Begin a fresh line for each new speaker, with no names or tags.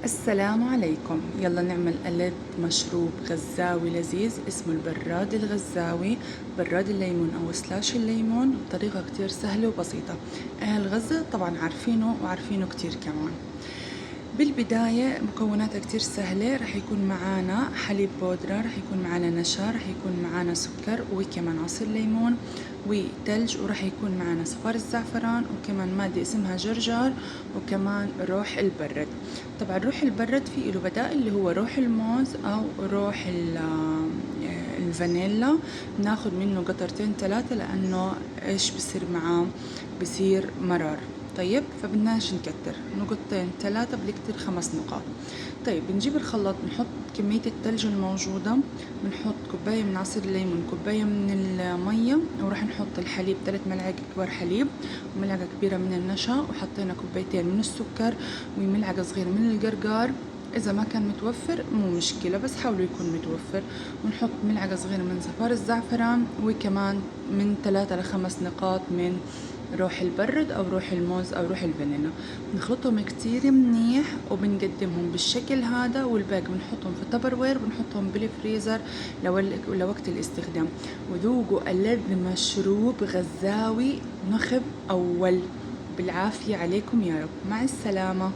السلام عليكم. يلا نعمل ألذ مشروب غزاوي لذيذ اسمه البراد الغزاوي، براد الليمون أو سلاش الليمون، بطريقة كتير سهلة وبسيطة. أهل غزة طبعا عارفينه وعارفينه كتير كمان. بالبداية مكوناتها كتير سهلة، رح يكون معانا حليب بودرة، رح يكون معانا نشا، رح يكون معانا سكر وكمان عصير ليمون وتلج، ورح يكون معانا صفار الزعفران وكمان مادة اسمها جرجر وكمان روح البرد. طبعا روح البرد في له بدائل اللي هو روح الموز أو روح الفانيلا، بناخد منه قطرتين ثلاثة لأنه إيش بصير معاه؟ بصير مرار. طيب فبدناش نكتر، نقطتين ثلاثة بنكتر 5 نقاط. طيب بنجيب الخلاط، بنحط كمية التلج الموجودة، بنحط كوباية من عصير الليمون، كوباية من المية، وراح نحط الحليب 3 ملعقة كبار حليب وملعقة كبيرة من النشا، وحطينا كوبايتين من السكر وملعقة صغيرة من القرقار. إذا ما كان متوفر مو مشكلة، بس حاولوا يكون متوفر. ونحط ملعقة صغيرة من صفار الزعفران وكمان من 3 ل5 نقاط من روح البرد أو روح الموز أو روح الفانيلا. بنخلطهم كتير منيح وبنقدمهم بالشكل هذا، والباقي بنحطهم في تبر وير، بنحطهم بالفريزر لوقت الاستخدام. وذوقوا ألذ مشروب غزاوي نخب أول. بالعافية عليكم يا رب، مع السلامة.